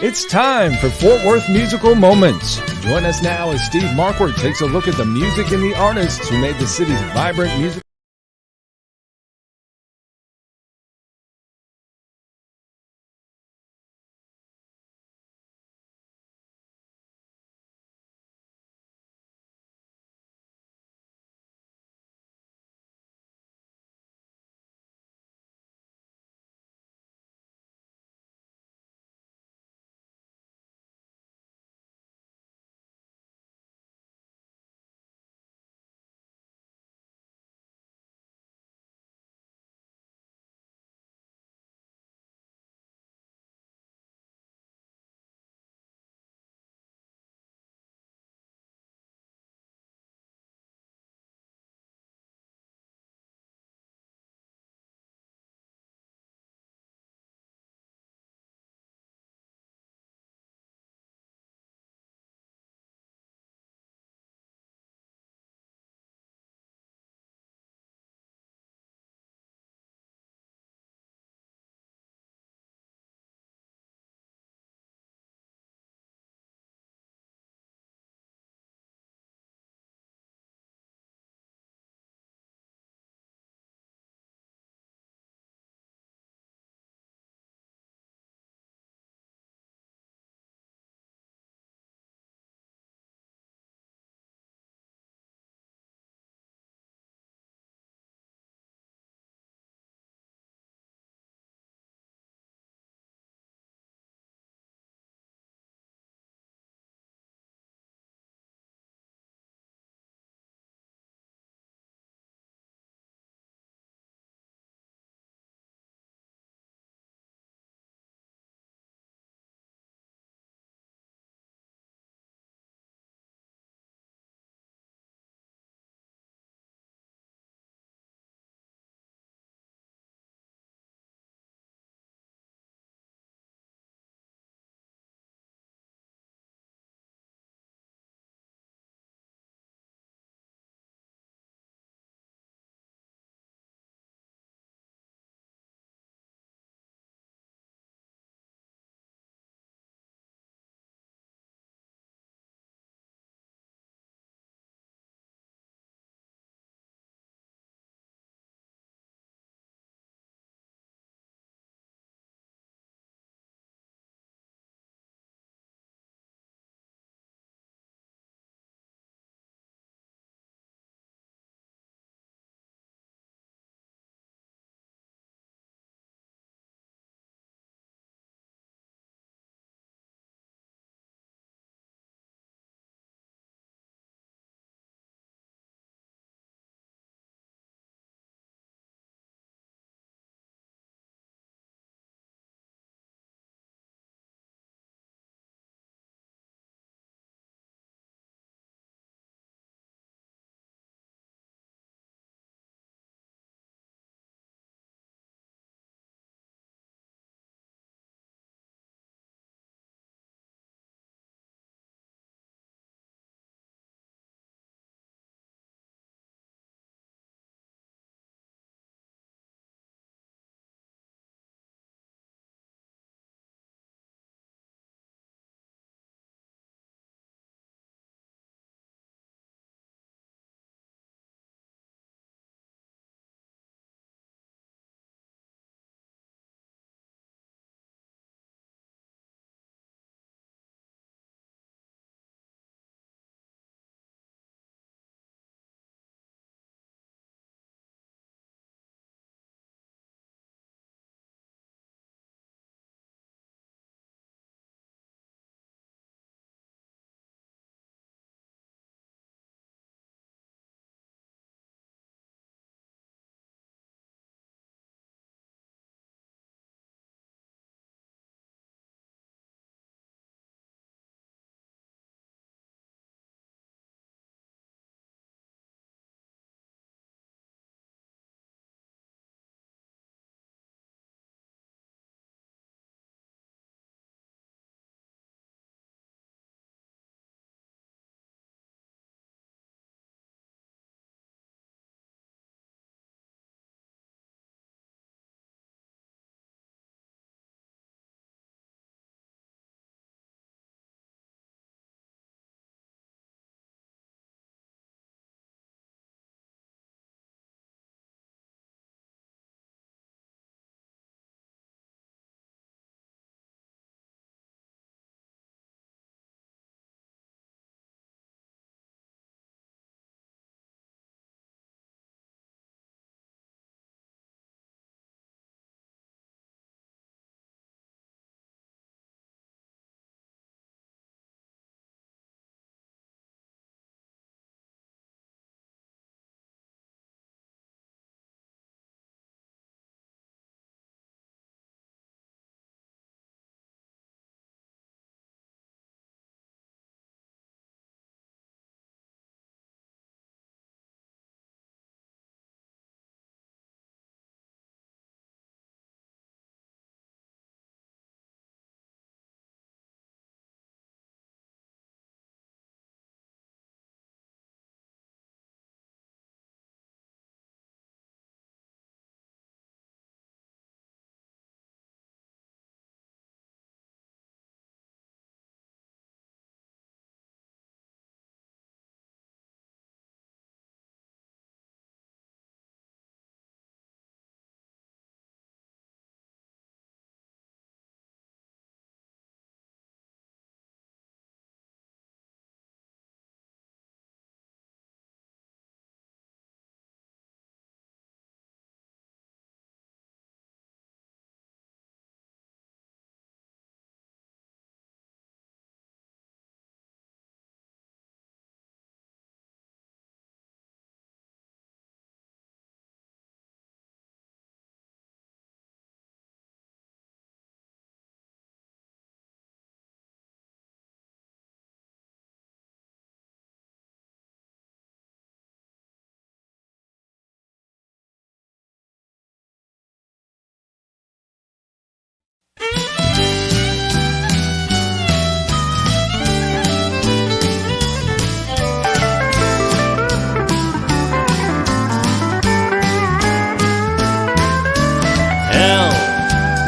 It's time for Fort Worth Musical Moments. Join us now as Steve Markwardt takes a look at the music and the artists who made the city's vibrant music.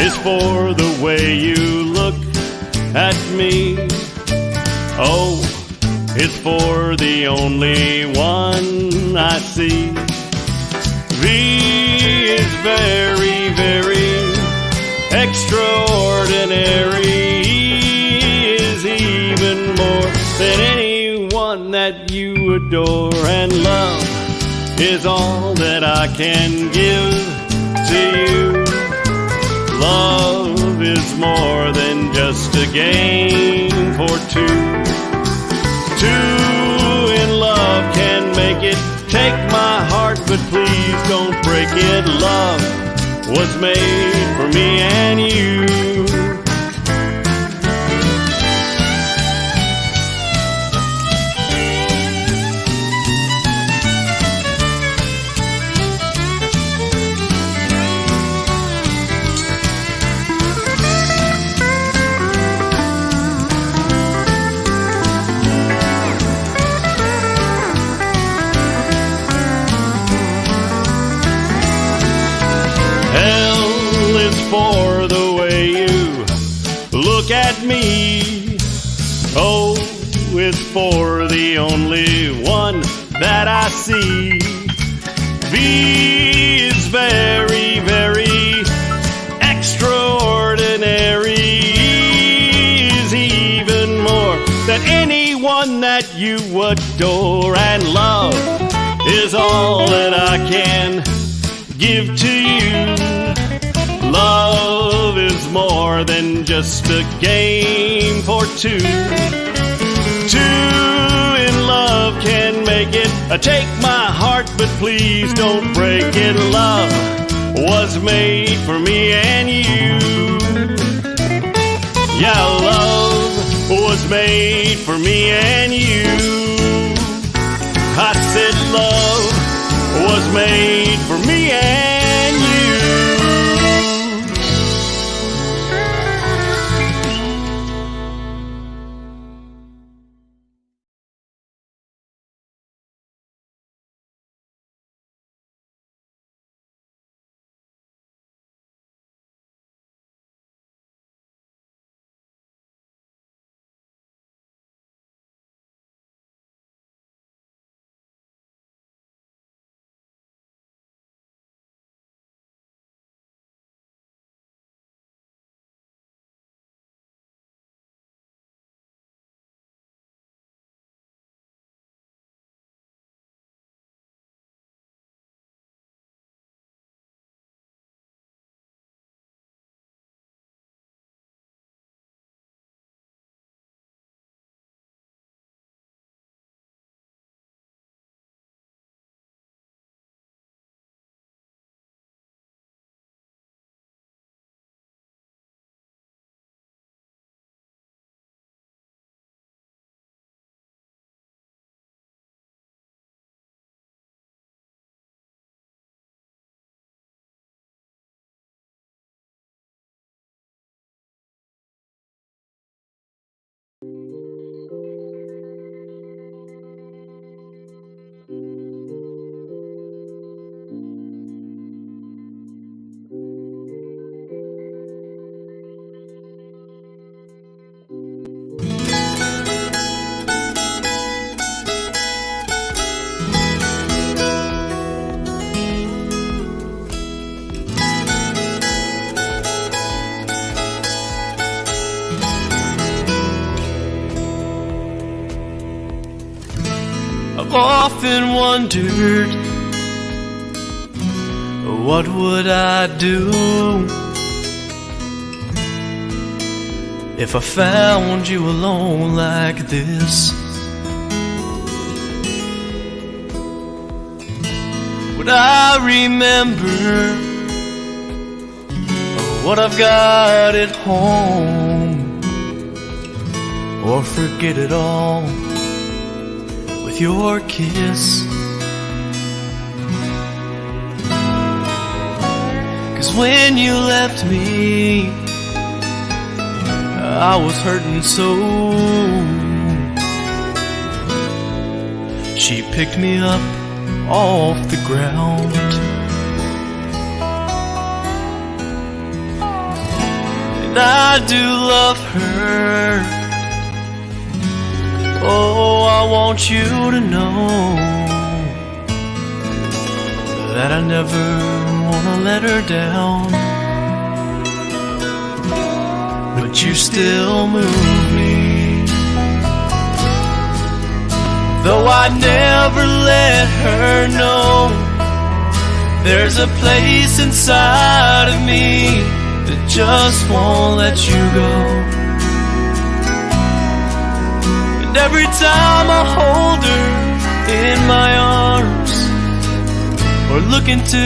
is for the way you look at me. O is for the only one I see. V is very, very extraordinary. E is even more than anyone that you adore. And love is all that I can give to you. Love is more than just a game for two. Two in love can make it. Take my heart, but please don't break it. Love was made for me and you. For the way you look at me. O is for the only one that I see. V is very, very extraordinary. E is even more than anyone that you adore. And love is all that I can give to you. Love is more than just a game for two. Two in love can make it. Take my heart, but please don't break it. Love was made for me and you. Yeah, love was made for me and you. I said love was made for me and you. Often wondered, what would I do if I found you alone like this? Would I remember what I've got at home, or forget it all with your kiss? 'Cause when you left me, I was hurting so. She picked me up off the ground. and I do love her. Oh, I want you to know that I never wanna let her down. But you still move me, though I never let her know. There's a place inside of me that just won't let you go. And every time I hold her in my arms or look into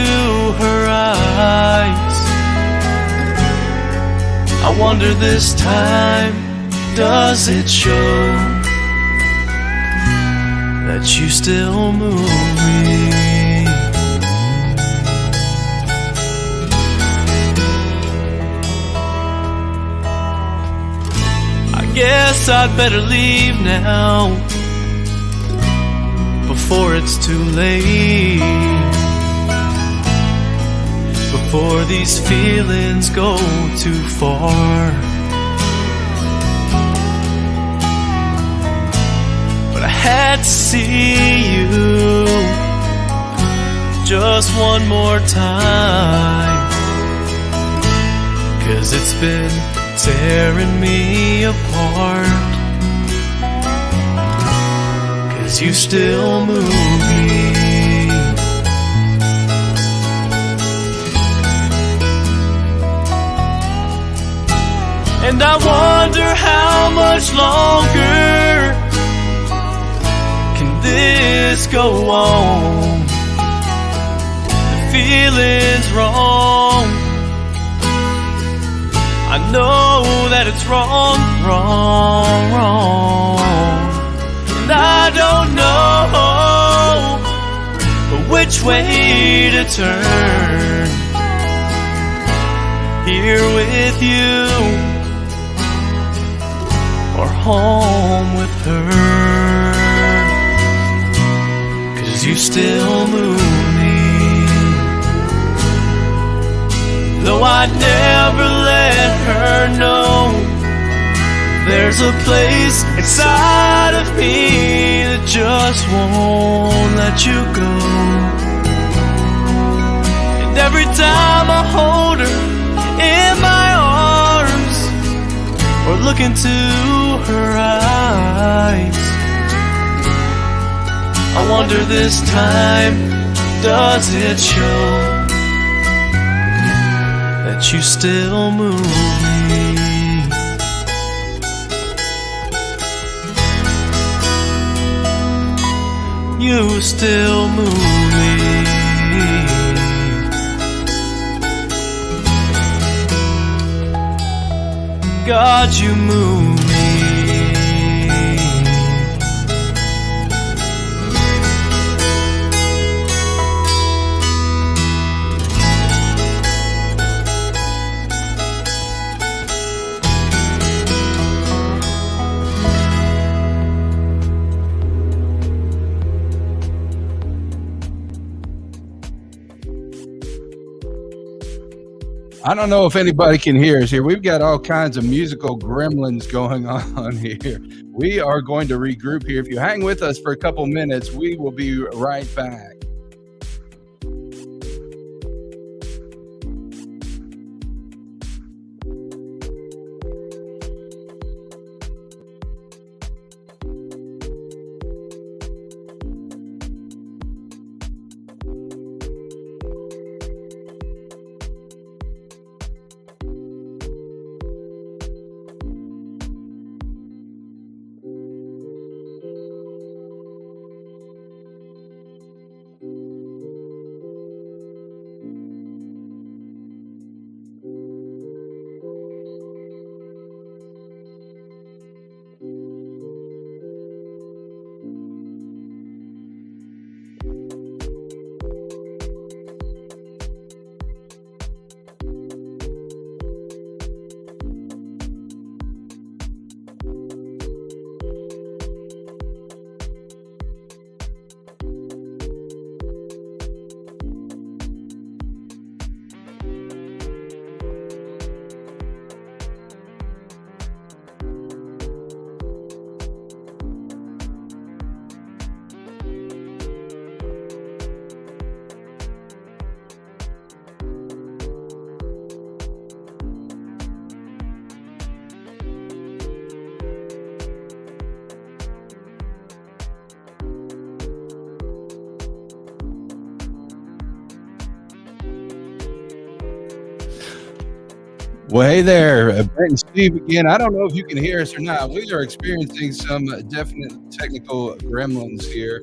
her eyes, I wonder this time, does it show that you still move me? I guess I'd better leave now before it's too late, before these feelings go too far. But I had to see you just one more time, 'cause it's been tearing me apart, 'cause you still move me. And I wonder how much longer can this go on? The feeling's wrong. I know that it's wrong, wrong, wrong. And I don't know which way to turn. Here with you or home with her, 'cause you still move me, though I never let her know. There's a place inside of me that just won't let you go. And every time I hold her in my arms or look into her eyes, I wonder this time, does it show that you still move me? You still move me. God, you move me. I don't know if anybody can hear us here. We've got all kinds of musical gremlins going on here. We are going to regroup here. If you hang with us for a couple minutes, we will be right back. Well, hey there, Brent and Steve again. I don't know if you can hear us or not. We are experiencing some definite technical gremlins here.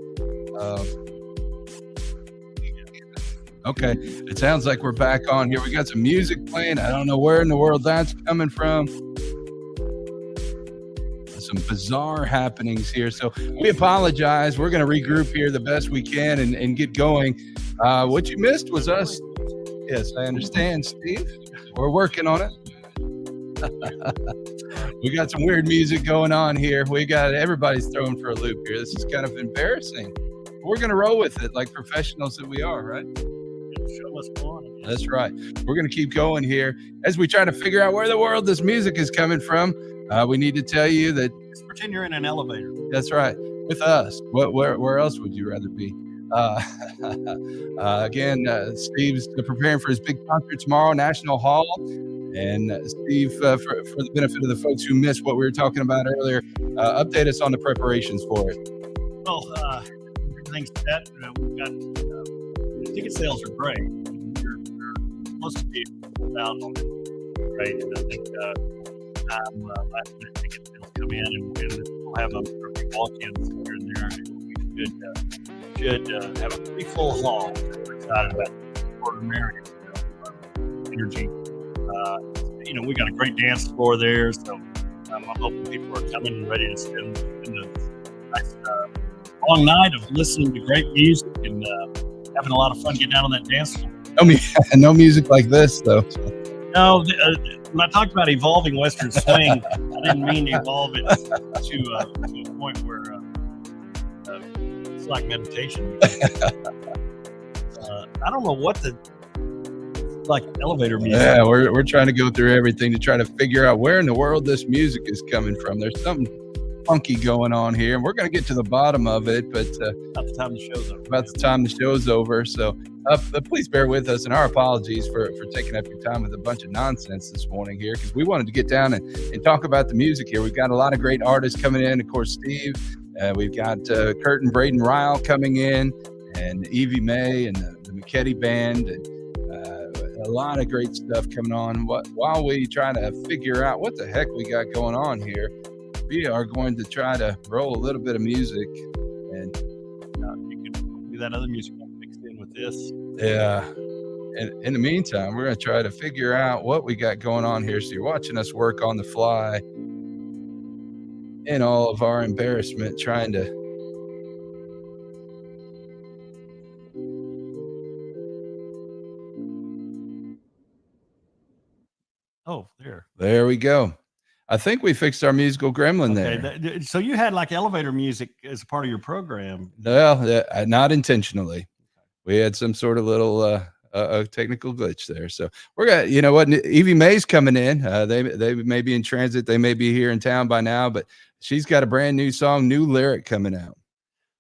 Okay, it sounds like we're back on here. We got some music playing. I don't know where in the world that's coming from. Some bizarre happenings here. So we apologize. We're going to regroup here the best we can and get going. What you missed was us. Yes, I understand, Steve. We're working on it. We got some weird music going on here. We got everybody's thrown for a loop here. This is kind of embarrassing. We're going to roll with it like professionals that we are, right? Show must go on. That's right. We're going to keep going here as we try to figure out where the world this music is coming from. We need to tell you that. Just pretend you're in an elevator. That's right. With us. Where else would you rather be? Again, Steve's preparing for his big concert tomorrow, National Hall. And Steve, for the benefit of the folks who missed what we were talking about earlier, update us on the preparations for it. Well, everything's set. We've got ticket sales are great. We're supposed to be out on it, right? And I think last minute ticket sales come in, and we'll have a few walk-ins here and there. We should have a pretty full hall. We're excited about extraordinary energy. We got a great dance floor there, so I'm hoping people are coming and ready to spend a nice long night of listening to great music and having a lot of fun getting out on that dance floor. No music like this, though. No, when I talked about evolving Western swing, I didn't mean to evolve it to a point where it's like meditation. I don't know what like elevator music. Yeah, we're trying to go through everything to try to figure out where in the world this music is coming from. There's something funky going on here, and we're going to get to the bottom of it, but about the time the show's over. About the time the show's over. So please bear with us, and our apologies for taking up your time with a bunch of nonsense this morning here, because we wanted to get down and talk about the music here. We've got a lot of great artists coming in. Of course, Steve. We've got Curt and Brayden Ryle coming in, and Evie May and the McKedy Band, and a lot of great stuff coming on. While we try to figure out what the heck we got going on here, we are going to try to roll a little bit of music, and you can do that other music mixed in with this. Yeah. And in the meantime, we're going to try to figure out what we got going on here. So you're watching us work on the fly in all of our embarrassment, trying to There we go. I think we fixed our musical gremlin there. So you had like elevator music as a part of your program. Well, not intentionally. We had some sort of little technical glitch there. So we're gonna, you know what? Evie May's coming in. They may be in transit. They may be here in town by now, but she's got a brand new song, new lyric coming out.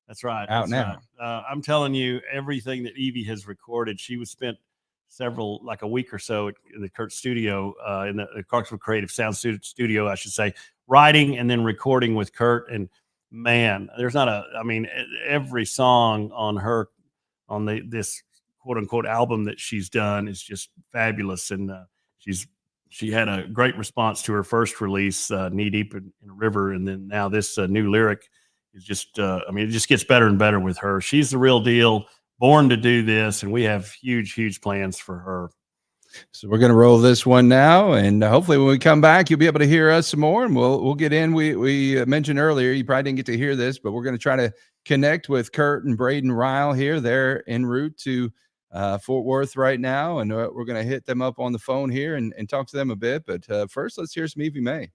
That's right. Out now. Right. I'm telling you, everything that Evie has recorded, she was spent like a week or so in the Curt studio, in the Clarksville Creative Sound Studio, I should say, writing and then recording with Curt. And man, there's every song on this quote unquote album that she's done is just fabulous. And she had a great response to her first release, Knee Deep in a River. And then now this new lyric is just, it just gets better and better with her. She's the real deal. Born to do this, and we have huge plans for her. So we're going to roll this one now, and hopefully when we come back, you'll be able to hear us some more, and we'll get in. We mentioned earlier, you probably didn't get to hear this, but we're going to try to connect with Curt and Brayden Ryle here. They're en route to Fort Worth right now, and we're going to hit them up on the phone here and talk to them a bit. But first, let's hear some Evie May.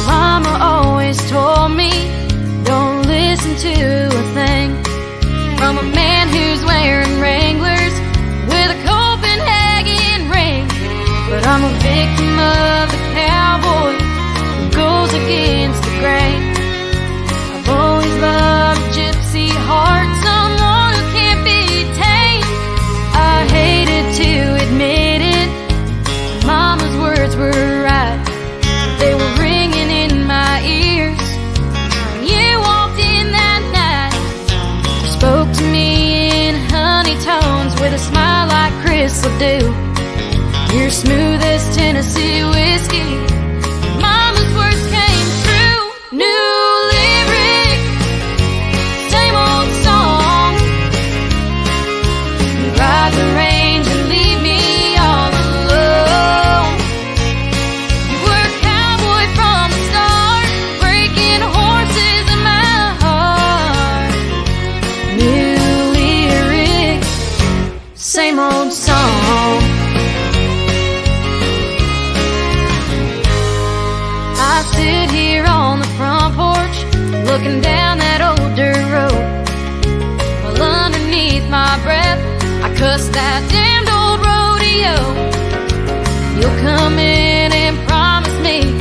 Mama always told me, don't listen to a thing from a man who's wearing Wranglers with a Copenhagen ring. But I'm a victim of the cowboy who goes against the grain. I've always loved a gypsy heart, someone who can't be tamed. I hated to admit it, Mama's words were right. They were ringing in my ears. You walked in that night, spoke whistle do. You're smooth as Tennessee whiskey. Mama's words came true. New lyric, same old song. You ride the range and leave me all alone. You were a cowboy from the start, breaking horses in my heart. New lyric, same old song. I sit here on the front porch, looking down that old dirt road. Well, underneath my breath, I cuss that damned old rodeo. You'll come in and promise me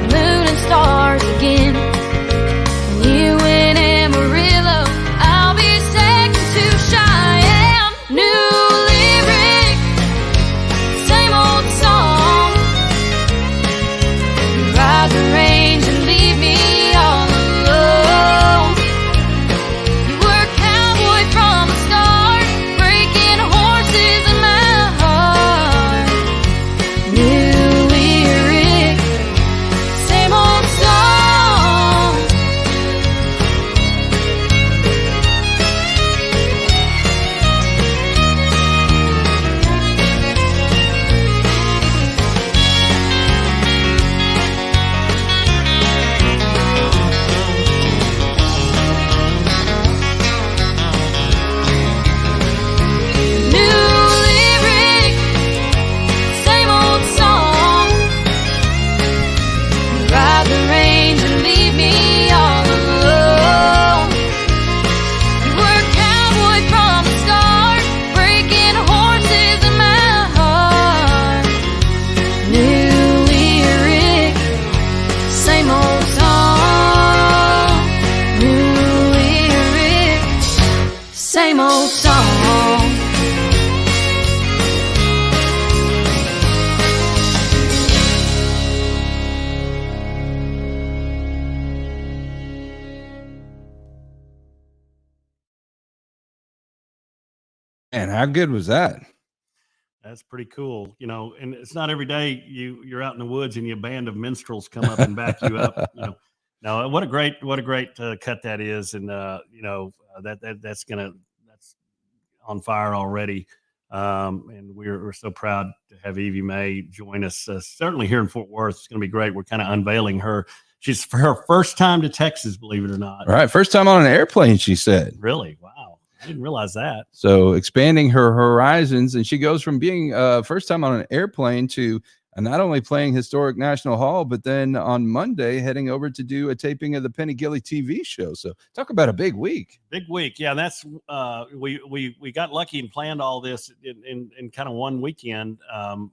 moon and stars again. And you in Amarillo, I'll be second to Cheyenne. New lyric, same old song. You ride the range and leave me all alone. You were a cowboy from the start, breaking horses in my heart. New lyric, same old song. New lyric, same old song. You ride the range and leave me all alone. You were a cowboy from the start, breaking horses in my heart. New lyric, same old song. New lyric, same old song. Man, how good was that? That's pretty cool, you know. And it's not every day you're out in the woods and your band of minstrels come up and back you up. You know, no, what a great cut that is, and you know, that's on fire already. And we're so proud to have Evie Mae join us. Certainly here in Fort Worth, it's going to be great. We're kind of unveiling her. She's for her first time to Texas, believe it or not. All right, first time on an airplane, she said. Really? Wow. I didn't realize that. So expanding her horizons, and she goes from being first time on an airplane to not only playing historic National Hall, but then on Monday heading over to do a taping of the Penny Gilly TV show. So talk about a big week. Big week. Yeah, that's we got lucky and planned all this in kind of one weekend,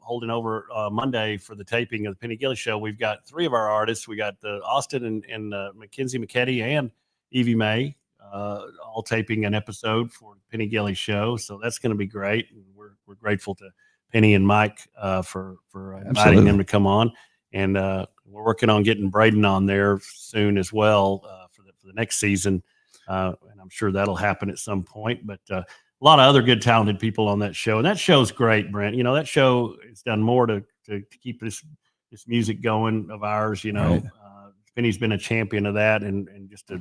holding over Monday for the taping of the Penny Gilly show. We've got three of our artists. We got Austin and McKedy and Evie Mae, all taping an episode for the Penny Gilly show. So that's going to be great. And we're grateful to Penny and Mike for inviting them to come on. And we're working on getting Brayden on there soon as well for the next season. And I'm sure that'll happen at some point. But a lot of other good, talented people on that show. And that show's great, Brent. You know, that show has done more to keep this music going of ours. You know, right. Penny's been a champion of that, and just a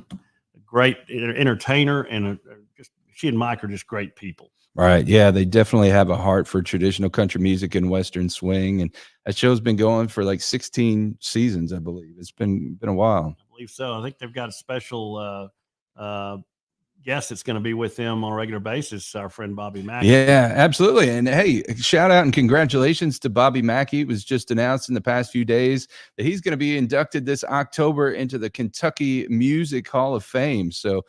great entertainer, and just she and Mike are just great people. Right. Yeah, they definitely have a heart for traditional country music and Western swing. And that show's been going for like 16 seasons, I believe. It's been a while. I believe so. I think they've got a special guest that's going to be with them on a regular basis, our friend Bobby Mackey. Yeah, absolutely. And hey, shout out and congratulations to Bobby Mackey. It was just announced in the past few days that he's going to be inducted this October into the Kentucky Music Hall of Fame. So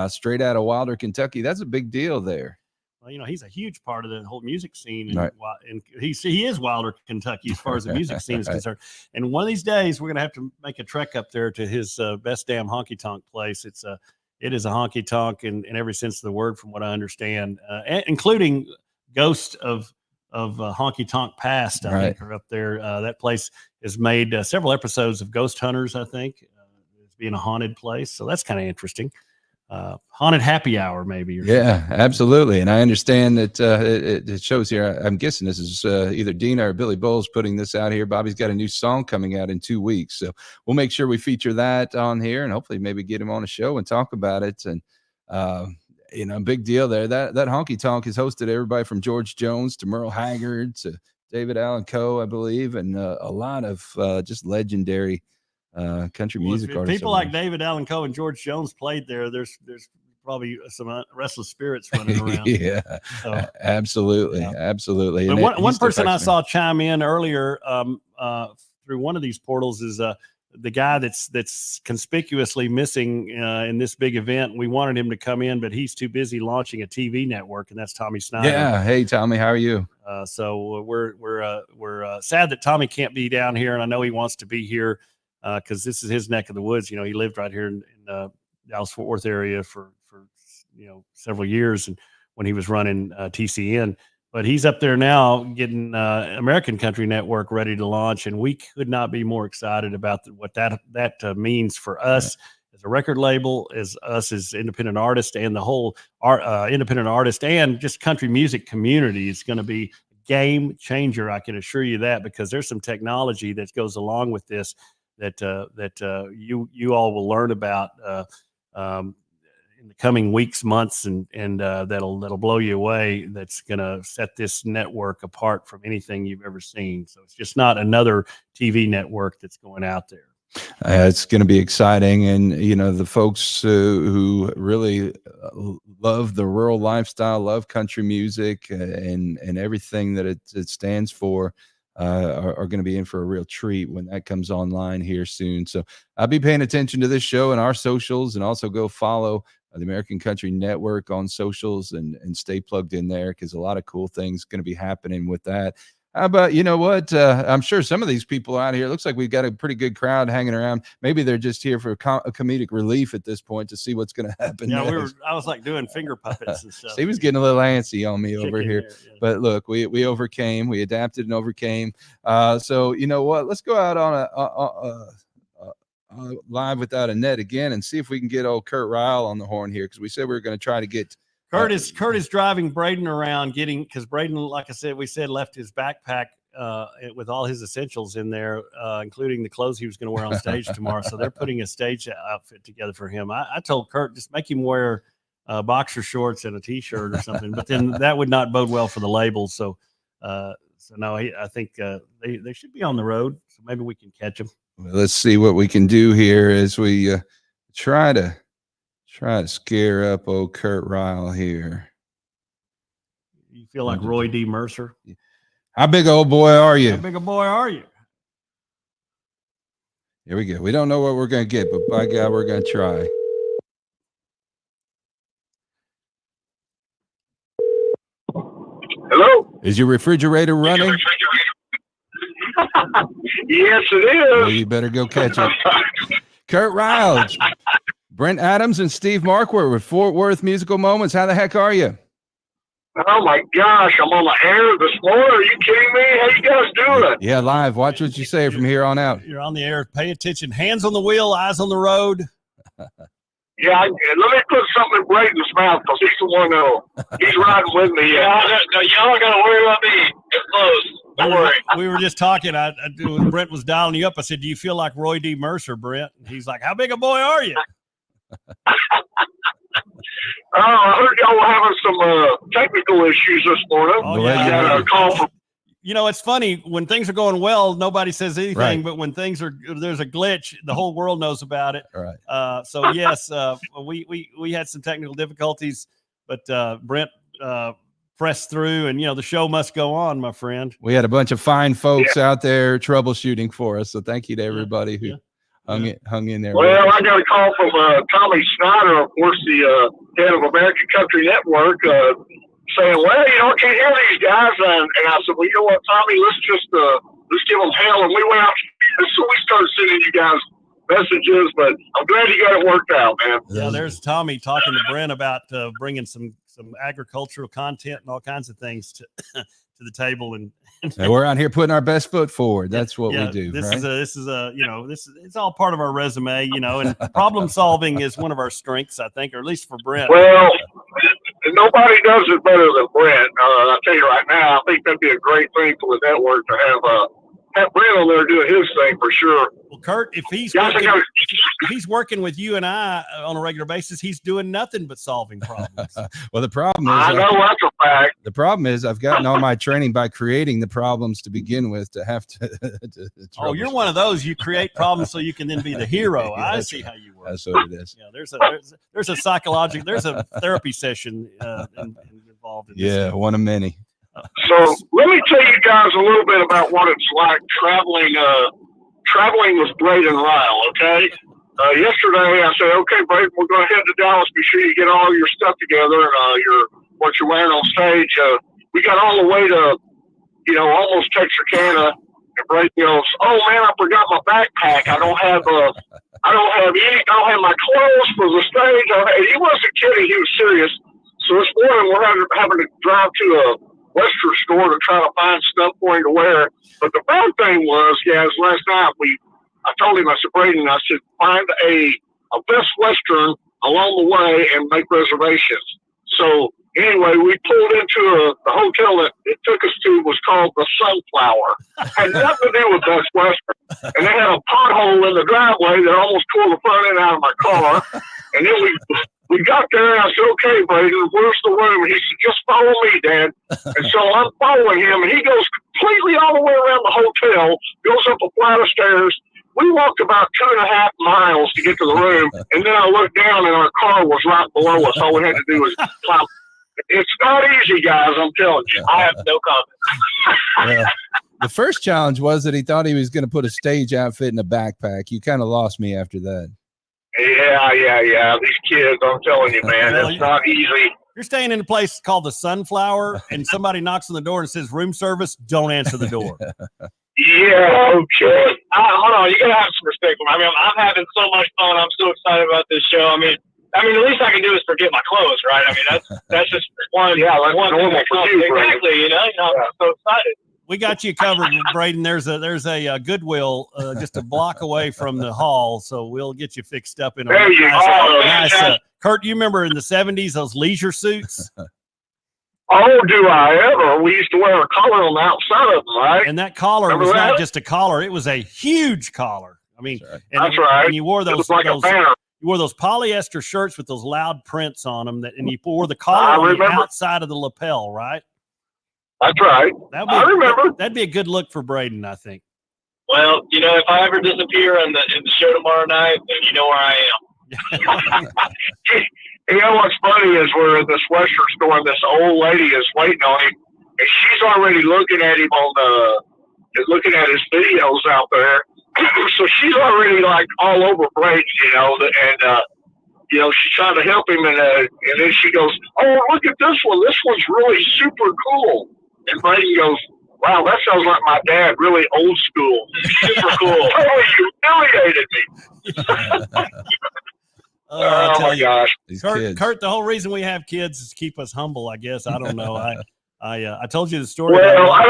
straight out of Wilder, Kentucky. That's a big deal there. Well, you know, he's a huge part of the whole music scene, right. And he is Wilder, Kentucky, as far as the music scene is concerned. And one of these days, we're going to have to make a trek up there to his best damn honky tonk place. It is a honky tonk in every sense of the word, from what I understand, including ghosts of honky tonk past. I think are up there. That place has made several episodes of Ghost Hunters. I think as being a haunted place, so that's kind of interesting. haunted happy hour, maybe. Or yeah, absolutely. And I understand that it shows here. I'm guessing this is either Dina or Billy Bowles putting this out here. Bobby's got a new song coming out in 2 weeks, so we'll make sure we feature that on here, and hopefully maybe get him on a show and talk about it. And big deal there. That honky tonk has hosted everybody from George Jones to Merle Haggard to David Allan Coe, I believe, and a lot of just legendary country music artists. People like David Allan Coe and George Jones played there. There's probably some restless spirits running around. Yeah, so, absolutely. But one person I saw chime in earlier through one of these portals is the guy that's conspicuously missing in this big event. We wanted him to come in, but he's too busy launching a TV network, and that's Tommy Snyder. Yeah. Hey, Tommy, how are you? So we're sad that Tommy can't be down here, and I know he wants to be here because this is his neck of the woods. He lived right here in Dallas-Fort Worth area for several years, and when he was running TCN. But he's up there now getting American Country Network ready to launch, and we could not be more excited about what that means for us as a record label, as us as independent artists, and the whole independent artist and just country music community. Is going to be a game changer, I can assure you that, because there's some technology that goes along with this that you all will learn about in the coming weeks, months, and that'll blow you away. That's going to set this network apart from anything you've ever seen. So it's just not another TV network that's going out there. It's going to be exciting. And, the folks who really love the rural lifestyle, love country music and everything that it stands for, are going to be in for a real treat when that comes online here soon. So I'll be paying attention to this show and our socials, and also go follow the American Country Network on socials and stay plugged in there, because a lot of cool things going to be happening with that. How about, I'm sure some of these people out here, it looks like we've got a pretty good crowd hanging around. Maybe they're just here for a comedic relief at this point to see what's going to happen. Yeah, I was like doing finger puppets and stuff. He was getting a little antsy on me over here. Yeah. But look, we overcame, we adapted and overcame. So you know what? Let's go out on a live without a net again and see if we can get old Curt Ryle on the horn here, because we said we were going to try to get Curt is driving Brayden around, because Brayden, like I said, left his backpack with all his essentials in there, including the clothes he was going to wear on stage tomorrow. So they're putting a stage outfit together for him. I told Curt, just make him wear boxer shorts and a T-shirt or something, but then that would not bode well for the label. So no, I think they should be on the road. So maybe we can catch them. Well, let's see what we can do here as we try to scare up old Curt Ryle here. You feel like Roy D. Mercer? How big old boy are you? How big a boy are you? Here we go. We don't know what we're going to get, but by God, we're going to try. Hello? Is your refrigerator running? Yes, it is. Well, you better go catch it. Curt Ryle, Brent Adams, and Steve Markwardt with Fort Worth Musical Moments. How the heck are you? Oh, my gosh. I'm on the air this morning. Are you kidding me? How you guys doing? Yeah, live. Watch what you say from here on out. You're on the air. Pay attention. Hands on the wheel, eyes on the road. Yeah, let me put something in Brayden's mouth, because he's the one he's riding with me. Yeah, y'all got to worry about me. It's close. Don't worry. We were just talking. When Brent was dialing you up, I said, "Do you feel like Roy D. Mercer, Brent?" And he's like, "How big a boy are you?" I heard y'all were having some technical issues this morning. Oh, yeah. Got a call from. It's funny when things are going well, nobody says anything, right. But when there's a glitch, the whole world knows about it. Right. So yes, we had some technical difficulties, but Brent pressed through, and the show must go on, my friend. We had a bunch of fine folks out there troubleshooting for us, so thank you to everybody who hung in there. Well, I got a call from Tommy Snyder, of course, the head of American Country Network, saying, "Well, I can't hear these guys." And I said, "Well, you know what, Tommy? Let's give them hell." And we went out, so we started sending you guys messages, but I'm glad you got it worked out, man. Yeah, there's Tommy talking to Brent about bringing some agricultural content and all kinds of things to to the table, and we're out here putting our best foot forward. That's what we do. This right? It's all part of our resume, and problem solving is one of our strengths, I think, or at least for Brent. Well, nobody does it better than Brent. I'll tell you right now, I think that'd be a great thing for the network to have Brent on there doing his thing for sure. Well, Curt, if he's working with you and I on a regular basis, he's doing nothing but solving problems. Well, the problem is, I know that's a fact. The problem is, I've gotten all my training by creating the problems to begin with. To have to you're one of those. You create problems so you can then be the hero. I see how you work. That's what it is. Yeah, there's a psychological, there's a therapy session involved in this. Yeah, one of many. So let me tell you guys a little bit about what it's like traveling with Brayden Ryle, okay? Yesterday I said, okay, Brayden, we're going to head to Dallas. Be sure you get all your stuff together and what you're wearing on stage. We got all the way to, almost Texarkana, and Brayden goes, oh man, I forgot my backpack. I don't have my clothes for the stage. He wasn't kidding. He was serious. So this morning we're having to drive to a Western store to try to find stuff for him to wear. But the bad thing was, last night I told him, I said, Brayden, I said, find a Best Western along the way and make reservations. So anyway, we pulled into the hotel that it took us to was called the Sunflower. Had nothing to do with Best Western. And they had a pothole in the driveway that almost tore the front end out of my car. And then we got there, and I said, okay, Brayden, where's the room? And he said, just follow me, Dad. And so I'm following him, and he goes completely all the way around the hotel, goes up a flight of stairs. We walked about 2.5 miles to get to the room, and then I looked down, and our car was right below us. All we had to do was climb. It's not easy, guys, I'm telling you. I have no comment. Yeah. The first challenge was that he thought he was going to put a stage outfit in a backpack. You kind of lost me after that. Yeah. These kids, I'm telling you, man, it's not easy. You're staying in a place called the Sunflower, and somebody knocks on the door and says, room service, don't answer the door. Yeah, okay. Hold on, you gotta have some respect for me. I mean, I'm having so much fun. I'm so excited about this show. I mean, the least I can do is forget my clothes, right? I mean, that's just one. Yeah, that's one normal for you, exactly. I'm so excited. We got you covered, Brayden. There's a Goodwill just a block away from the hall, so we'll get you fixed up in a nice. Curt, you remember in the 70s those leisure suits? Oh, do I ever? We used to wear a collar on the outside of them, right? And that collar was not just a collar; it was a huge collar. I mean, that's right. And you wore those like a banner. You wore those polyester shirts with those loud prints on them, and you wore the collar on the outside of the lapel, right? That's right. I remember. That'd be a good look for Brayden, I think. Well, if I ever disappear in the show tomorrow night, then you know where I am. You know what's funny is we're in this Western store, and this old lady is waiting on him, and she's already looking at him looking at his videos out there. So she's already like all over Brayden, and she's trying to help him, and then she goes, "Oh, look at this one! This one's really super cool." And Brayden goes, "Wow, that sounds like my dad, really old school, super cool." Oh, you humiliated me. Oh my gosh, Curt! The whole reason we have kids is to keep us humble, I guess. I don't know. I told you the story. Well, I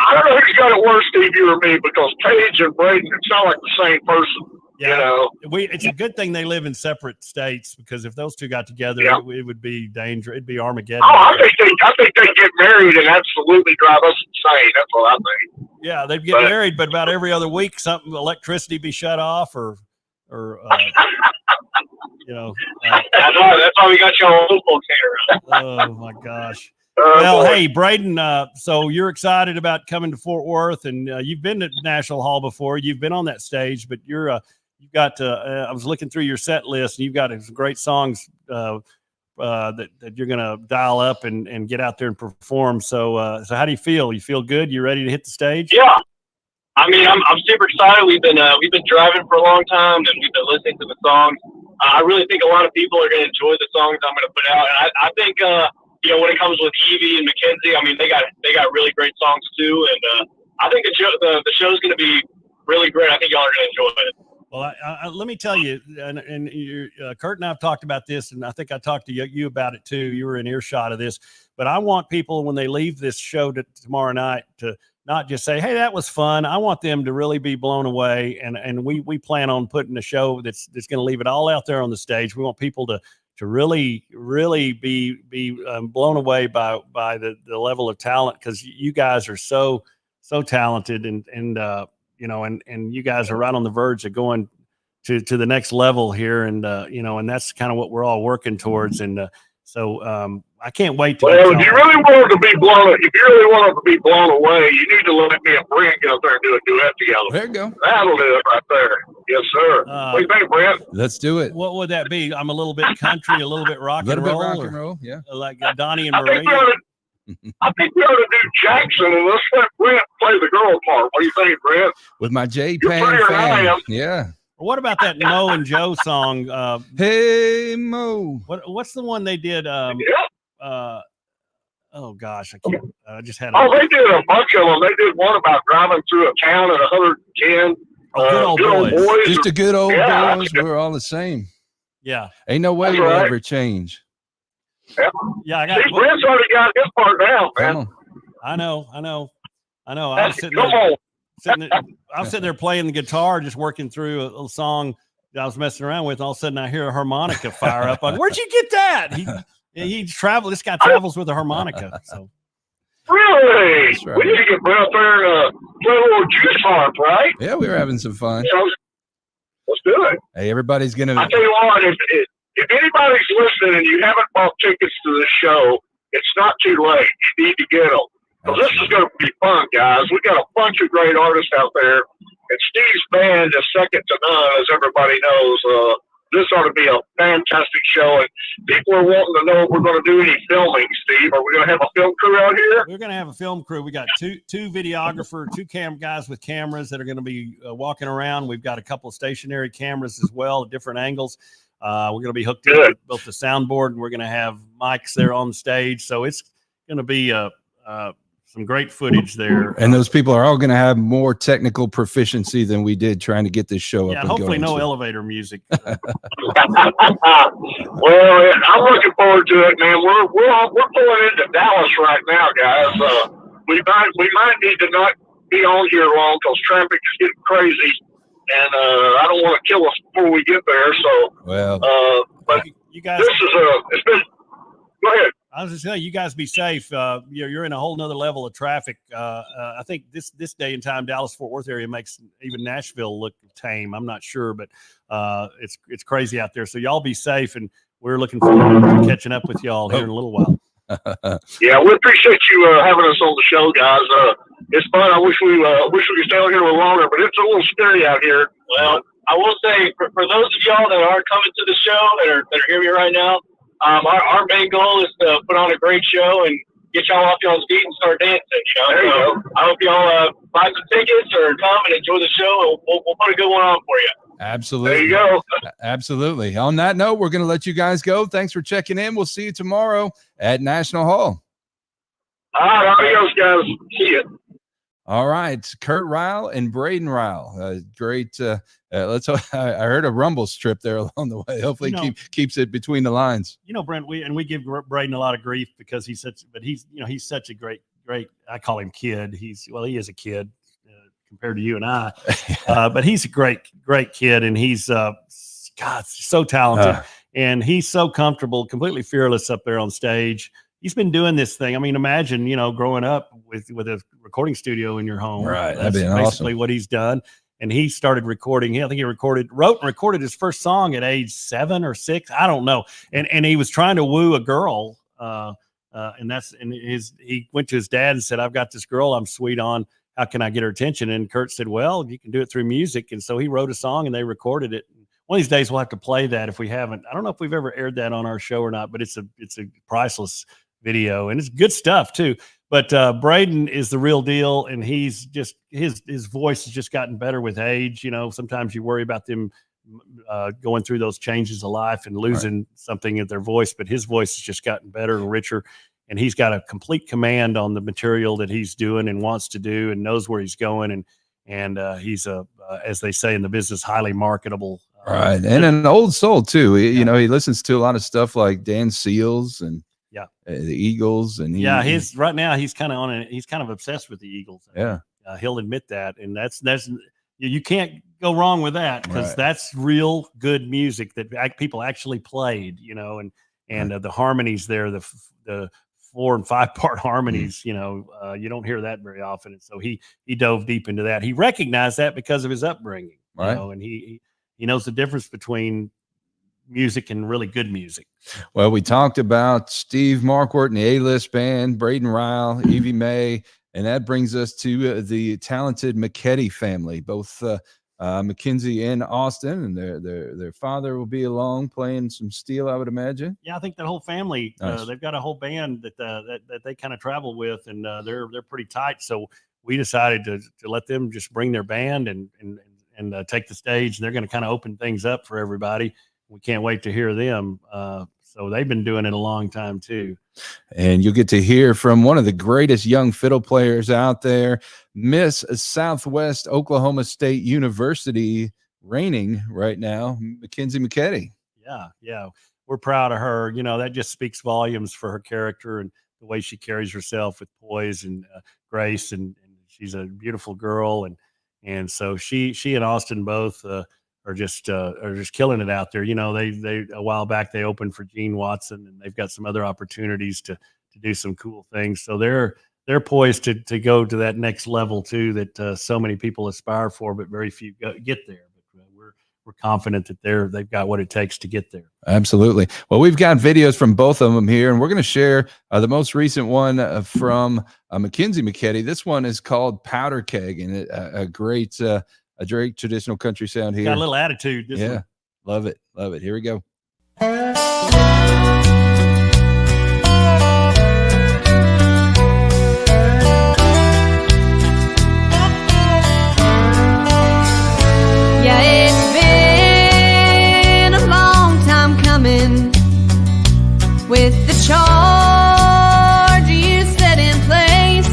don't know who's got it worse, Steve, you or me, because Paige and Brayden sound like the same person. Yeah, it's a good thing they live in separate states, because if those two got together, it would be dangerous. It'd be Armageddon. Oh, I think they get married and absolutely drive us insane. That's what I think. Yeah, they'd get married, but about every other week, electricity be shut off, or that's why we got you on local care. Oh my gosh. Well, hey, Brayden, so you're excited about coming to Fort Worth, and you've been to National Hall before. You've been on that stage, but you've got I was looking through your set list, and you've got some great songs that you're going to dial up and get out there and perform. So how do you feel? You feel good? You ready to hit the stage? Yeah. I mean, I'm super excited. We've been driving for a long time, and we've been listening to the songs. I really think a lot of people are going to enjoy the songs I'm going to put out. And I think when it comes with Evie and McKenzie, I mean, they got really great songs too. And I think the show's going to be really great. I think y'all are going to enjoy it. Well, let me tell you, and Curt and I have talked about this, and I think I talked to you about it too. You were in earshot of this, but I want people, when they leave this show tomorrow night, to not just say, "Hey, that was fun." I want them to really be blown away, and we plan on putting a show that's going to leave it all out there on the stage. We want people to really be blown away by the level of talent, because you guys are so talented, and you guys are right on the verge of going to the next level here, and and that's kind of what we're all working towards, and so I can't wait to. Well, if you really want to be blown away, you need to let me and Brent get up there and do a duet together. There you go. That'll do it right there. Yes, sir. What do you think, Brent? Let's do it. What would that be? I'm a little bit country, a little bit rock and roll, yeah, like Donnie and Marie. I think we ought to do Jackson, and let's let Brent play the girl part. What do you think, Brent? With my J You're Pan prettier than I fan. am. Yeah. What about that Mo and Joe song? Hey Mo. What's the one they did? Yeah. Oh gosh, I can't. I just had. They did a bunch of them. They did one about driving through a town at 110. Good old boys. Just a good old Yeah. boys. We're all the same. Yeah. Ain't no way That's we'll right. ever change. Yeah, I got. See, Brent's already got his part down, man. Come on. I know. I was sitting Come there. on. I was sitting there playing the guitar, just working through a little song that I was messing around with. All of a sudden, I hear a harmonica fire up. Like, where'd you get that? This guy travels with a harmonica. So Really? That's right. We need to get Brent up there and play a little juice harp, right? Yeah, we were having some fun. Let's do it. Hey, everybody's I gonna. tell you what, if anybody's listening and you haven't bought tickets to this show, it's not too late. You need to get them. Because this is going to be fun, guys. We got a bunch of great artists out there. And Steve's band is second to none, as everybody knows. This ought to be a fantastic show. And people are wanting to know if we're going to do any filming, Steve. Are we going to have a film crew out here? we're going to have a film crew. We got two videographer, two guys with cameras that are going to be walking around. We've got a couple of stationary cameras as well at different angles. We're going to be hooked up with both the soundboard, and we're going to have mics there on stage. So it's going to be some great footage there. And those people are all going to have more technical proficiency than we did trying to get this show up. Yeah, and hopefully going. no elevator music. Well, I'm looking forward to it, man. We're pulling into Dallas right now, guys. We might need to not be on here long because traffic is getting crazy, and I don't want to kill us before we get there. So, but you guys, it's been. Go ahead. I was just saying, you guys be safe. You're in a whole nother level of traffic. I think this day and time, Dallas-Fort Worth area makes even Nashville look tame. I'm not sure, but it's crazy out there. So y'all be safe, and we're looking forward to catching up with y'all here in a little while. Yeah, we appreciate you having us on the show, guys. It's fun. I wish we could stay on here a little longer, but it's a little scary out here. Well, I will say, for those of y'all that are coming to the show that are hearing me right now, our main goal is to put on a great show and get y'all off y'all's feet and start dancing. There you go. I hope y'all buy some tickets or come and enjoy the show, and we'll put a good one on for you. Absolutely. There you go. Absolutely. On that note, we're going to let you guys go. Thanks for checking in. We'll see you tomorrow at National Hall. All right, adios, guys. See you. All right, Curt Ryle and Brayden Ryle. Great. I heard a rumble strip there along the way. Hopefully, keeps it between the lines. Brent, we give Brayden a lot of grief because he's such a great. I call him kid. He is a kid compared to you and I, but he's a great kid, and he's so talented, and he's so comfortable, completely fearless up there on stage. He's been doing this thing. I mean, imagine, growing up with a recording studio in your home. Right. That's basically what he's done. And he started recording. I think he wrote and recorded his first song at age 7 or 6. I don't know. And he was trying to woo a girl. He went to his dad and said, "I've got this girl I'm sweet on. How can I get her attention?" And Curt said, "Well, you can do it through music." And so he wrote a song and they recorded it. One of these days we'll have to play that if we haven't. I don't know if we've ever aired that on our show or not, but it's a priceless video, and it's good stuff too. But Brayden is the real deal, and he's just his voice has just gotten better with age. Sometimes you worry about them going through those changes of life and losing something of their voice, but his voice has just gotten better and richer, and he's got a complete command on the material that he's doing and wants to do and knows where he's going, and he's as they say in the business, highly marketable. Right, and an old soul too. He listens to a lot of stuff like Dan Seals and the Eagles, and right now he's kind of obsessed with the Eagles. He'll admit that, and that's you can't go wrong with that, because that's real good music that people actually played, and the harmonies there, the 4 and 5 part harmonies, you don't hear that very often. And so he dove deep into that. He recognized that because of his upbringing, and he knows the difference between music and really good music. Well, we talked about Steve Markwardt and the A-list band, Brayden Ryle, Evie Mae, and that brings us to the talented McKedy family, both Mackenzie and Austin, and their father will be along playing some steel, I would imagine. Yeah, I think that whole family, they've got a whole band that they kind of travel with, and they're pretty tight. So we decided to let them just bring their band and take the stage. And they're going to kind of open things up for everybody. We can't wait to hear them. So they've been doing it a long time too. And you'll get to hear from one of the greatest young fiddle players out there, Miss Southwest Oklahoma State University, reigning right now, Mackenzie McKedy. Yeah. We're proud of her. That just speaks volumes for her character and the way she carries herself with poise and grace. And she's a beautiful girl. And so she and Austin both are just killing it out there. They a while back they opened for Gene Watson, and they've got some other opportunities to do some cool things. So they're poised to go to that next level too, that so many people aspire for, but very few get there. But we're confident that they've got what it takes to get there. Absolutely. Well, we've got videos from both of them here, and we're going to share the most recent one from Mackenzie McKedy. This one is called Powder Keg, and a great traditional country sound here. Got a little attitude. This one. Love it. Here we go. Yeah, it's been a long time coming with the charge you set in place.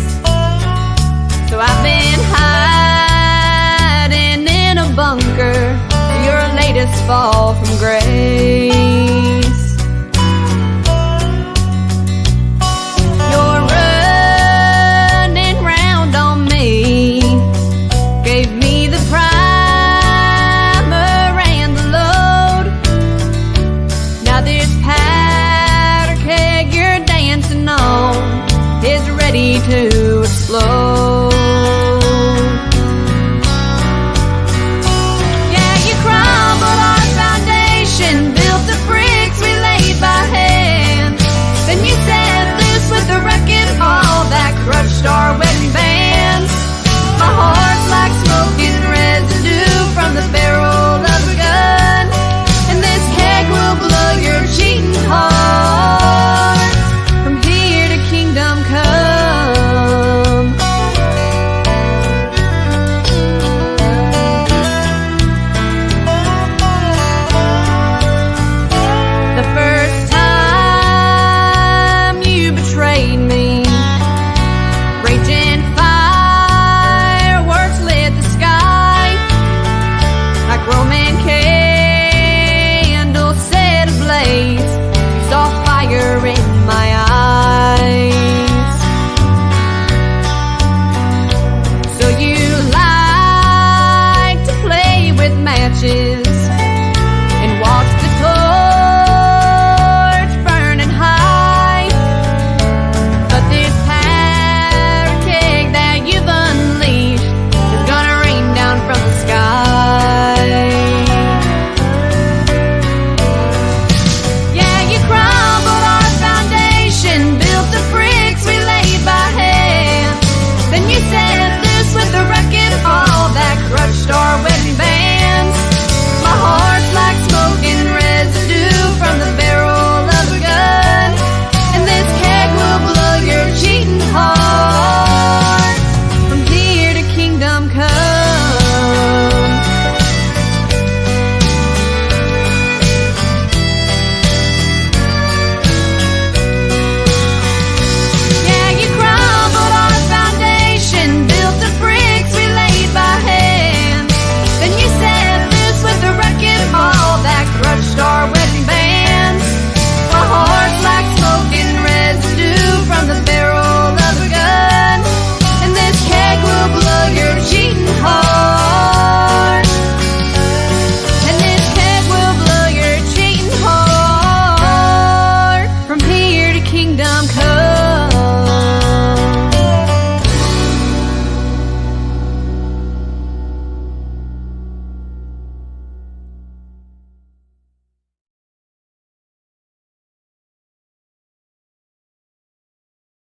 So I've been hiding in a bunker, your latest fall from grace.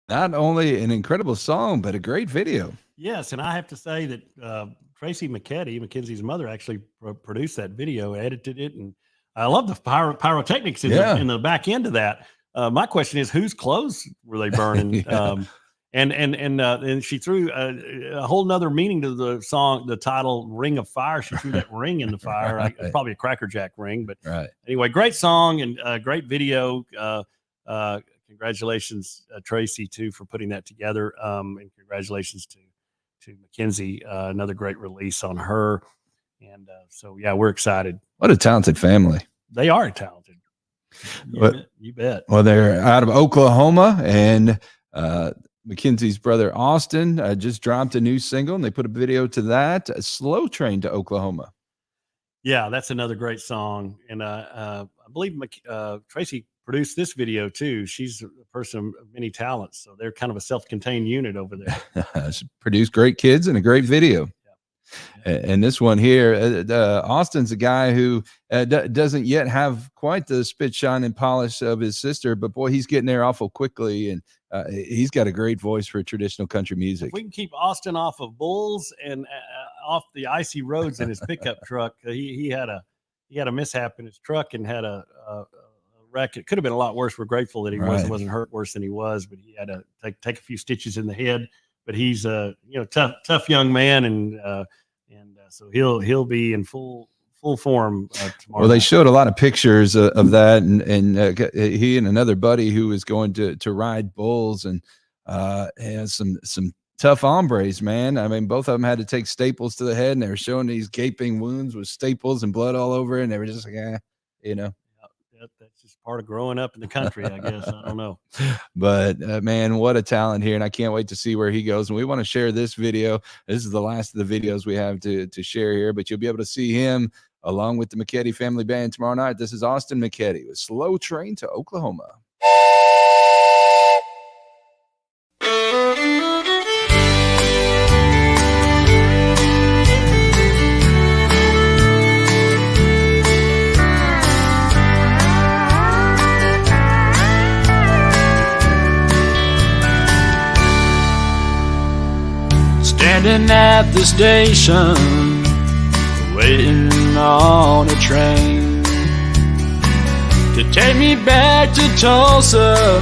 Not only an incredible song, but a great video. Yes, and I have to say that Tracy McKedy, Mackenzie's mother, actually produced that video, edited it, and I love the pyrotechnics in the back end of that. My question is, whose clothes were they burning? And she threw a whole nother meaning to the song, the title "Ring of Fire." She threw that ring in the fire. Right. It's probably a Cracker Jack ring, but anyway, great song and great video. Congratulations, Tracy, too, for putting that together. And congratulations to Mackenzie, another great release on her. And so, yeah, we're excited. What a talented family. They are talented. You bet. Well, they're out of Oklahoma, and Mackenzie's brother Austin just dropped a new single, and they put a video to that, Slow Train to Oklahoma. Yeah, that's another great song. And I believe Tracy produced this video too. She's a person of many talents, so they're kind of a self-contained unit over there. She produced great kids and a great video. And this one here, Austin's a guy who doesn't yet have quite the spit, shine, and polish of his sister, but boy, he's getting there awful quickly, and he's got a great voice for traditional country music. If we can keep Austin off of bulls and off the icy roads in his pickup truck. He had a mishap in his truck and had a wreck. It could have been a lot worse. We're grateful that he wasn't hurt worse than he was, but he had to take a few stitches in the head. But he's a tough young man, and so he'll be in full form tomorrow. Well, they showed a lot of pictures of that, and he and another buddy who was going to ride bulls, and some tough hombres, man. I mean, both of them had to take staples to the head, and they were showing these gaping wounds with staples and blood all over it, and they were just like, that's just part of growing up in the country, I guess. I don't know. But man, what a talent here, and I can't wait to see where he goes. And we want to share this video. This is the last of the videos we have to share here, but you'll be able to see him along with the McKedy Family Band tomorrow night. This is Austin McKedy with Slow Train to Oklahoma. Standing at the station, waiting on a train to take me back to Tulsa.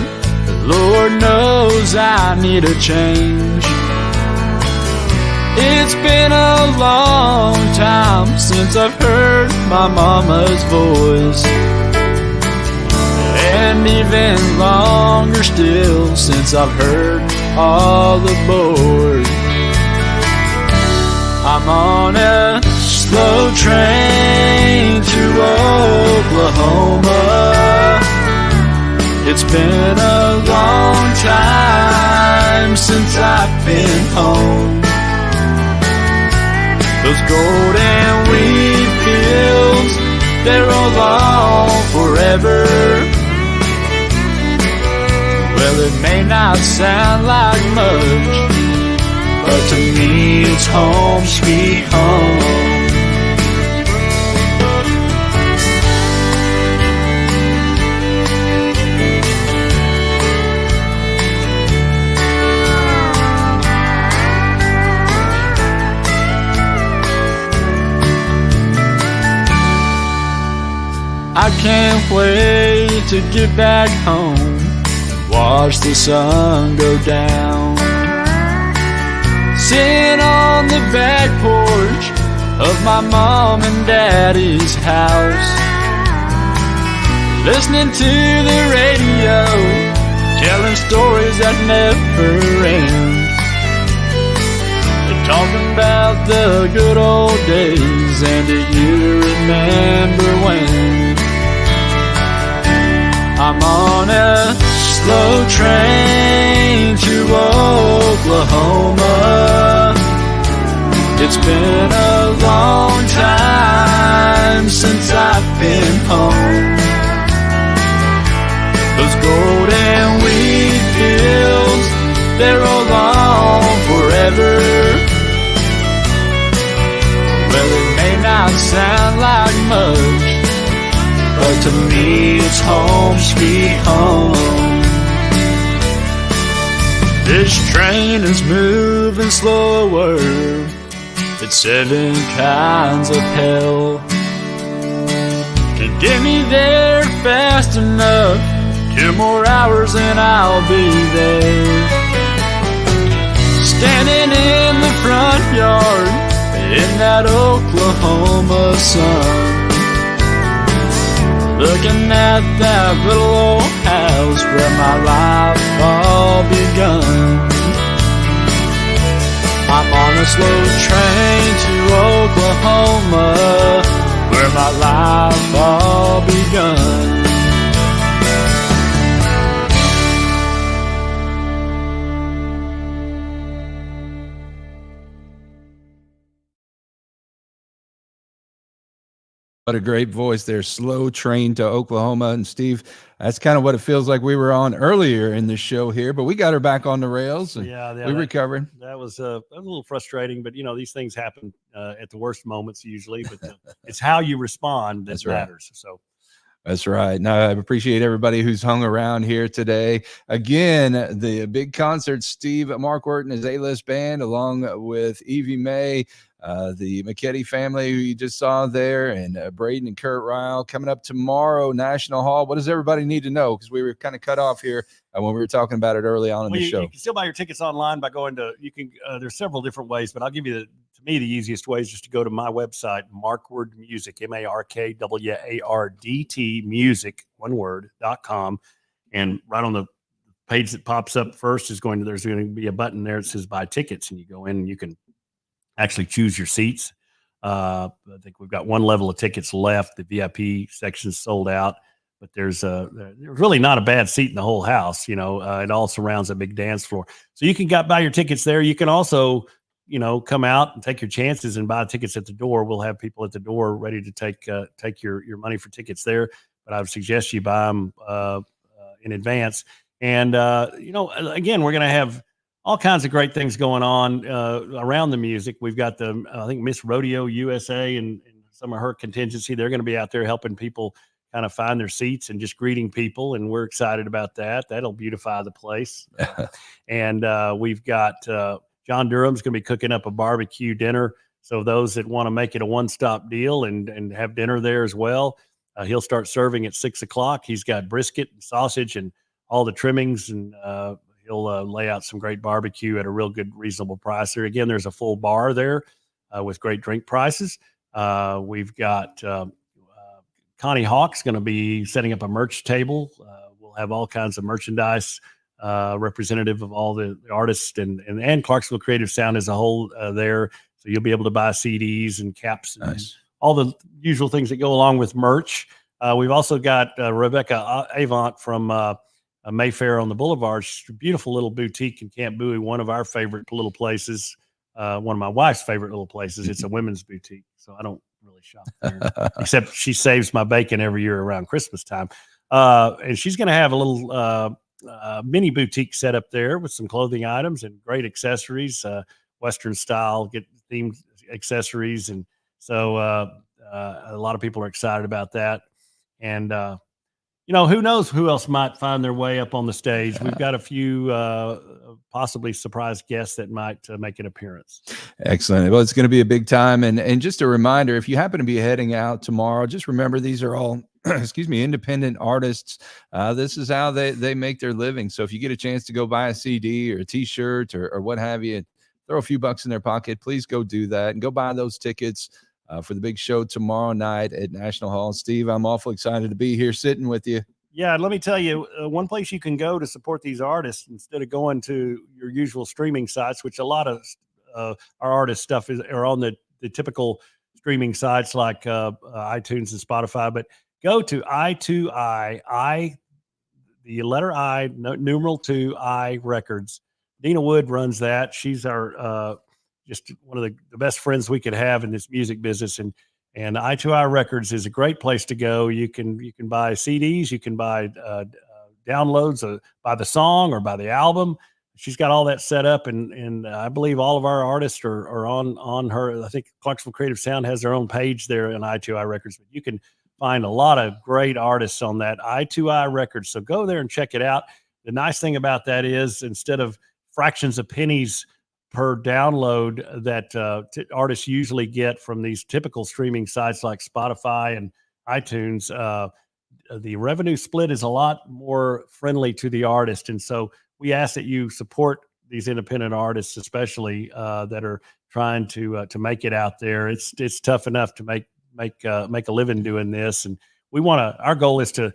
Lord knows I need a change. It's been a long time since I've heard my mama's voice, and even longer still since I've heard all aboard. I'm on a slow train to Oklahoma. It's been a long time since I've been home. Those golden wheat fields, they're all on forever. Well, it may not sound like much, but to me it's home sweet home. I can't wait to get back home and watch the sun go down. Sitting on the back porch of my mom and daddy's house, listening to the radio, telling stories that never end. They're talking about the good old days, and do you remember when? I'm on a slow train to Oklahoma. It's been a long time since I've been home. Those golden wheat fields, they're all on forever. Well, it may not sound like much, but to me it's home sweet home. This train is moving slower than 7 kinds of hell. To get me there fast enough, 2 more hours and I'll be there. Standing in the front yard in that Oklahoma sun, looking at that little old house where my life all begun. I'm on a slow train to Oklahoma where my life all begun. What a great voice there. Slow Train to Oklahoma. And Steve, that's kind of what it feels like we were on earlier in the show here, but we got her back on the rails. And we recovered. That was a little frustrating, but these things happen at the worst moments usually, but it's how you respond that matters. Right. So that's right. Now, I appreciate everybody who's hung around here today. Again, the big concert, Steve Markwardt and his A-list band, along with Evie May, the McKedy family who you just saw there, and Brayden and Curt Ryle coming up tomorrow, National Hall. What does everybody need to know? Because we were kind of cut off here when we were talking about it early on in the show. You can still buy your tickets online by going to, there's several different ways, but I'll give you to me, the easiest way is just to go to my website, Markwardt Music, MarkwardT music, .com. And right on the page that pops up first there's going to be a button there that says buy tickets, and you go in and you can actually choose your seats. I think we've got 1 level of tickets left. The VIP section's sold out, but there's really not a bad seat in the whole house. It all surrounds a big dance floor. So you can buy your tickets there. You can also, come out and take your chances and buy tickets at the door. We'll have people at the door ready to take your money for tickets there. But I would suggest you buy them in advance. And, again, we're going to have all kinds of great things going on around the music. We've got I think Miss Rodeo USA and some of her contingency. They're going to be out there helping people kind of find their seats and just greeting people. And we're excited about that. That'll beautify the place. And we've got John Durham's going to be cooking up a barbecue dinner. So those that want to make it a one-stop deal and have dinner there as well, he'll start serving at 6 o'clock. He's got brisket and sausage and all the trimmings, and he'll lay out some great barbecue at a real good, reasonable price there. Again, there's a full bar there with great drink prices. We've got Connie Hawk's going to be setting up a merch table. We'll have all kinds of merchandise representative of all the artists and Clarksville Creative Sound as a whole there. So you'll be able to buy CDs and caps and all the usual things that go along with merch. We've also got Rebecca Avant from Mayfair on the Boulevard. She's a beautiful little boutique in Camp Bowie, one of our favorite little places, one of my wife's favorite little places. It's a women's boutique, so I don't really shop there, except she saves my bacon every year around Christmas time. And she's going to have a little mini boutique set up there with some clothing items and great accessories, Western style, get themed accessories. And so a lot of people are excited about that. And, who knows who else might find their way up on the stage. We've got a few possibly surprise guests that might make an appearance. Excellent. Well, it's going to be a big time. And just a reminder, if you happen to be heading out tomorrow, just remember these are all, independent artists. This is how they make their living. So if you get a chance to go buy a CD or a T-shirt or what have you, throw a few bucks in their pocket, please go do that and go buy those tickets for the big show tomorrow night at National Hall. Steve, I'm awful excited to be here sitting with you. Yeah, let me tell you, one place you can go to support these artists instead of going to your usual streaming sites, which a lot of our artist stuff are on the typical streaming sites like iTunes and Spotify, but go to I2I, the letter I, numeral 2, I Records. Dina Wood runs that. She's our just one of the best friends we could have in this music business. And I2I Records is a great place to go. You can buy CDs, you can buy downloads by the song or by the album. She's got all that set up, and I believe all of our artists are on her. I think Clarksville Creative Sound has their own page there in I2I Records, but you can find a lot of great artists on that I2I Records. So go there and check it out. The nice thing about that is instead of fractions of pennies per download that artists usually get from these typical streaming sites like Spotify and iTunes. The revenue split is a lot more friendly to the artist. And so we ask that you support these independent artists, especially that are trying to make it out there. It's tough enough to make a living doing this. And our goal is to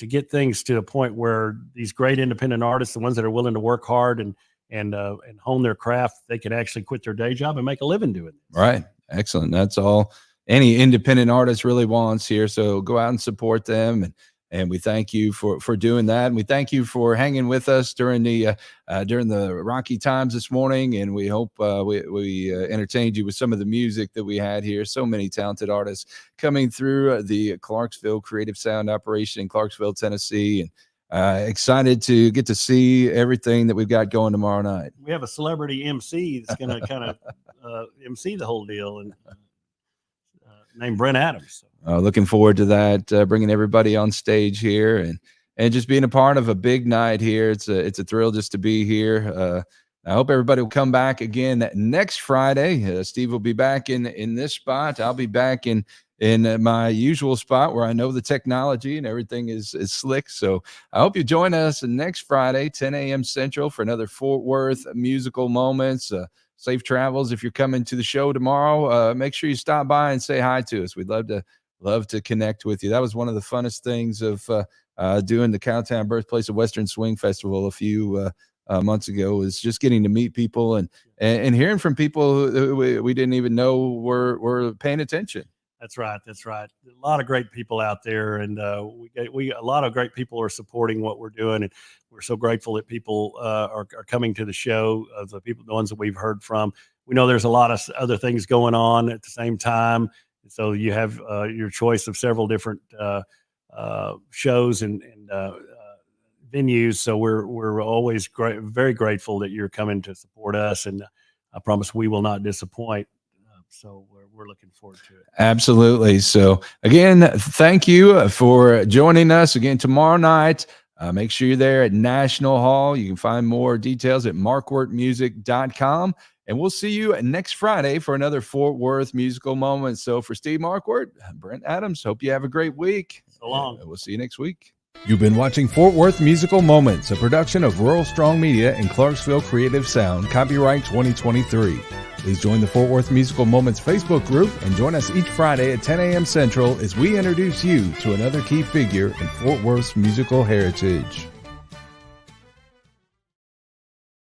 get things to a point where these great independent artists, the ones that are willing to work hard and hone their craft, they can actually quit their day job and make a living doing it. Right. Excellent. That's all any independent artist really wants here. So go out and support them. And we thank you for doing that. And we thank you for hanging with us during the rocky times this morning. And we hope we entertained you with some of the music that we had here. So many talented artists coming through the Clarksville Creative Sound operation in Clarksville, Tennessee. And excited to get to see everything that we've got going tomorrow night. We have a celebrity MC that's going to kind of MC the whole deal, and named Brent Adams. Looking forward to that, bringing everybody on stage here and just being a part of a big night here. It's a thrill just to be here. I hope everybody will come back again next Friday. Steve will be back in this spot. I'll be back in my usual spot where I know the technology and everything is slick. So I hope you join us next Friday, 10 a.m. Central, for another Fort Worth Musical Moments. Safe travels. If you're coming to the show tomorrow, make sure you stop by and say hi to us. We'd love to connect with you. That was one of the funnest things of doing the Cowtown Birthplace of Western Swing Festival a few months ago, was just getting to meet people and hearing from people who we didn't even know were paying attention. That's right. A lot of great people out there, and a lot of great people are supporting what we're doing, and we're so grateful that people are coming to the show. The ones that we've heard from. We know there's a lot of other things going on at the same time, so you have your choice of several different shows and venues. So we're always very grateful that you're coming to support us, and I promise we will not disappoint. So we're looking forward to it. Absolutely. So again, thank you for joining us again tomorrow night. Make sure you're there at National Hall. You can find more details at markwartmusic.com. And we'll see you next Friday for another Fort Worth Musical Moment. So for Steve Markwardt, Brent Adams, hope you have a great week. So long. We'll see you next week. You've been watching Fort Worth Musical Moments, a production of Rural Strong Media and Clarksville Creative Sound, copyright 2023. Please join the Fort Worth Musical Moments Facebook group and join us each Friday at 10 a.m. Central as we introduce you to another key figure in Fort Worth's musical heritage.